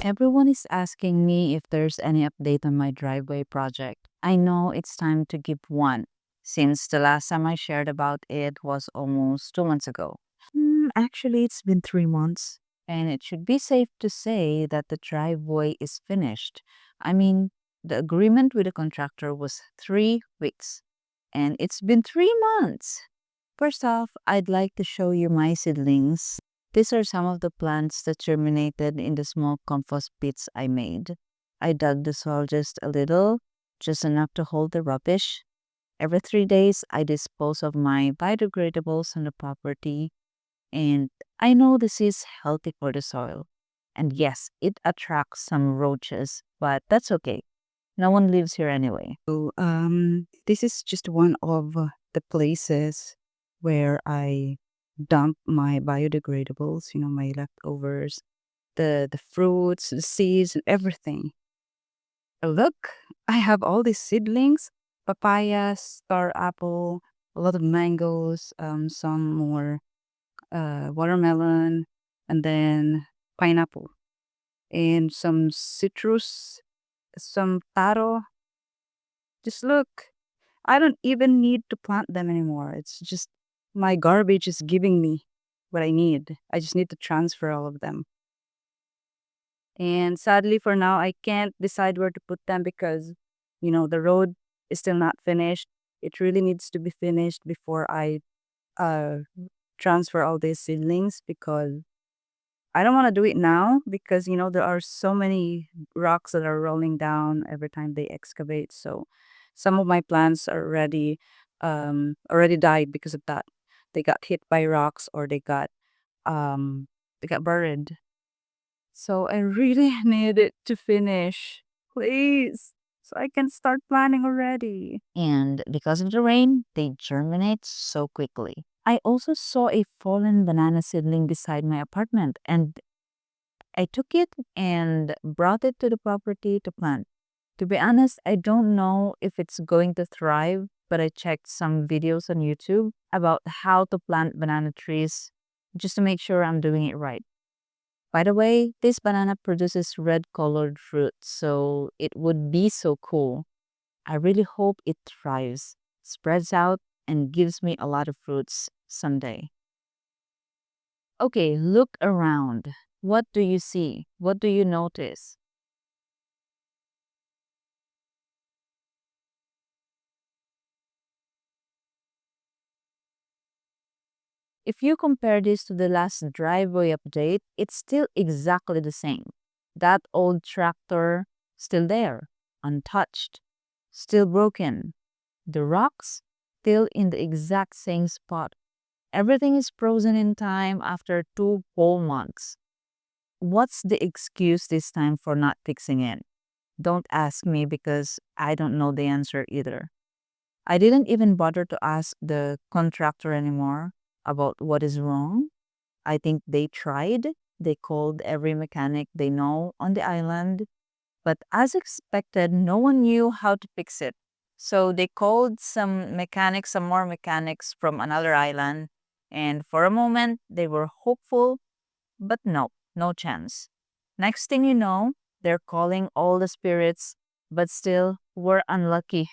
Everyone is asking me if there's any update on my driveway project. I know it's time to give one, since the last time I shared about it was almost 2 months ago. Actually, it's been 3 months. And it should be safe to say that the driveway is finished. I mean, the agreement with the contractor was 3 weeks, and it's been 3 months. First off, I'd like to show you my seedlings. These are some of the plants that germinated in the small compost pits I made. I dug the soil just a little, just enough to hold the rubbish. Every 3 days, I dispose of my biodegradables on the property, and I know this is healthy for the soil. And yes, it attracts some roaches, but that's okay. No one lives here anyway. This is just one of the places where I dump my biodegradables, my leftovers, the fruits, the seeds, and everything. Look, I have all these seedlings, papaya, star apple, a lot of mangoes, some more watermelon, and then pineapple, and some citrus, some taro. Just look. I don't even need to plant them anymore. It's just my garbage is giving me what I need. I just need to transfer all of them. And sadly, for now, I can't decide where to put them because, the road is still not finished. It really needs to be finished before I uh, transfer all these seedlings because I don't want to do it now because, there are so many rocks that are rolling down every time they excavate. So some of my plants are already died because of that. They got hit by rocks or they got buried. So I really need it to finish. Please. So I can start planning already. And because of the rain, they germinate so quickly. I also saw a fallen banana seedling beside my apartment, and I took it and brought it to the property to plant. To be honest, I don't know if it's going to thrive, but I checked some videos on YouTube about how to plant banana trees just to make sure I'm doing it right. By the way, this banana produces red colored fruit, so it would be so cool. I really hope it thrives, spreads out, and gives me a lot of fruits someday. Okay, look around. What do you see? What do you notice? If you compare this to the last driveway update, it's still exactly the same. That old tractor, still there, untouched, still broken. The rocks, still in the exact same spot. Everything is frozen in time after 2 whole months. What's the excuse this time for not fixing it? Don't ask me because I don't know the answer either. I didn't even bother to ask the contractor anymore about what is wrong. I think they tried. They called every mechanic they know on the island, but as expected, no one knew how to fix it. So they called some more mechanics from another island, and for a moment they were hopeful, but no, no chance. Next thing you know, they're calling all the spirits, but still, we're unlucky.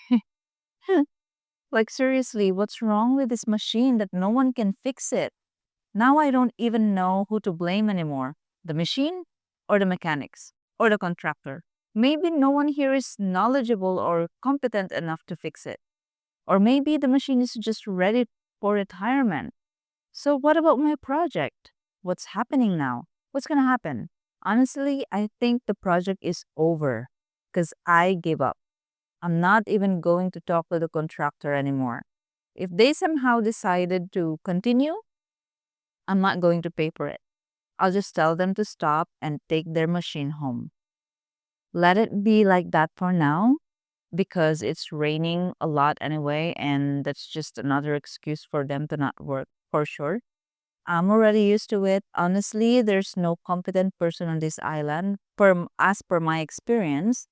Like, seriously, what's wrong with this machine that no one can fix it? Now I don't even know who to blame anymore, the machine or the mechanics or the contractor. Maybe no one here is knowledgeable or competent enough to fix it. Or maybe the machine is just ready for retirement. So, what about my project? What's happening now? What's going to happen? Honestly, I think the project is over because I gave up. I'm not even going to talk to the contractor anymore. If they somehow decided to continue, I'm not going to pay for it. I'll just tell them to stop and take their machine home. Let it be like that for now because it's raining a lot anyway, and that's just another excuse for them to not work for sure. I'm already used to it. Honestly, there's no competent person on this island, as per my experience.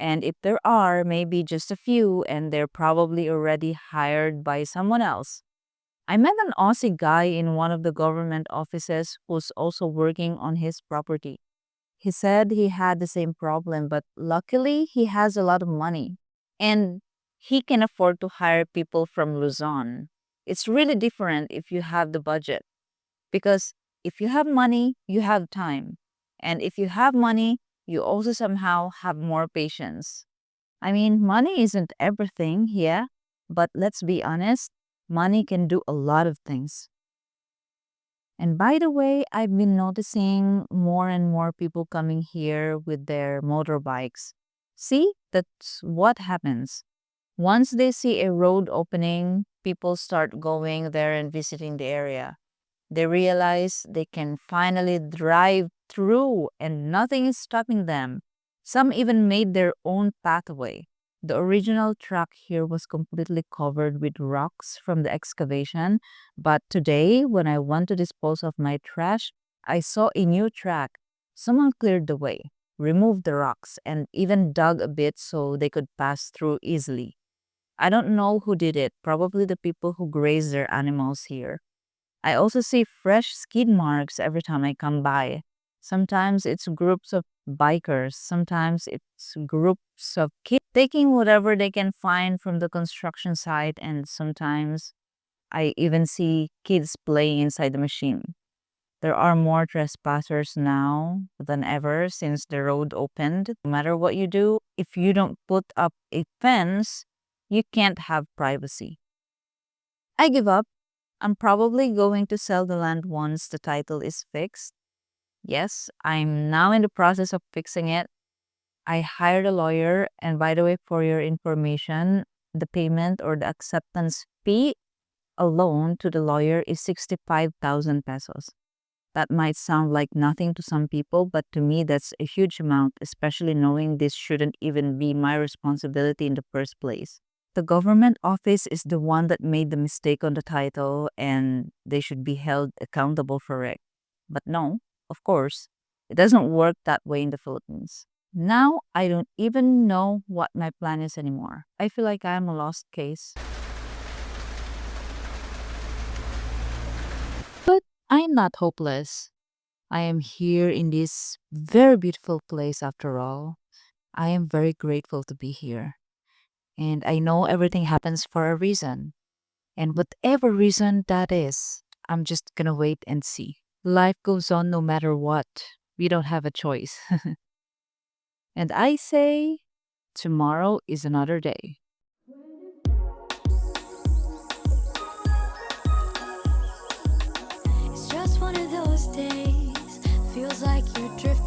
And if there are, maybe just a few, and they're probably already hired by someone else. I met an Aussie guy in one of the government offices who's also working on his property. He said he had the same problem, but luckily he has a lot of money and he can afford to hire people from Luzon. It's really different if you have the budget because if you have money, you have time. And if you have money, you also somehow have more patience. I mean, money isn't everything, yeah, but let's be honest, money can do a lot of things. And by the way, I've been noticing more and more people coming here with their motorbikes. See, that's what happens. Once they see a road opening, people start going there and visiting the area. They realize they can finally drive through and nothing is stopping them. Some even made their own pathway. The original track here was completely covered with rocks from the excavation, but today, when I went to dispose of my trash, I saw a new track. Someone cleared the way, removed the rocks, and even dug a bit so they could pass through easily. I don't know who did it, probably the people who graze their animals here. I also see fresh skid marks every time I come by. Sometimes it's groups of bikers, sometimes it's groups of kids taking whatever they can find from the construction site, and sometimes I even see kids playing inside the machine. There are more trespassers now than ever since the road opened. No matter what you do, if you don't put up a fence, you can't have privacy. I give up. I'm probably going to sell the land once the title is fixed. Yes, I'm now in the process of fixing it. I hired a lawyer, and by the way, for your information, the payment or the acceptance fee alone to the lawyer is 65,000 pesos. That might sound like nothing to some people, but to me, that's a huge amount, especially knowing this shouldn't even be my responsibility in the first place. The government office is the one that made the mistake on the title and they should be held accountable for it. But no, of course, it doesn't work that way in the Philippines. Now, I don't even know what my plan is anymore. I feel like I'm a lost case. But I'm not hopeless. I am here in this very beautiful place after all. I am very grateful to be here. And I know everything happens for a reason. And whatever reason that is, I'm just gonna wait and see. Life goes on no matter what. We don't have a choice. And I say, tomorrow is another day. It's just one of those days. Feels like you're drifting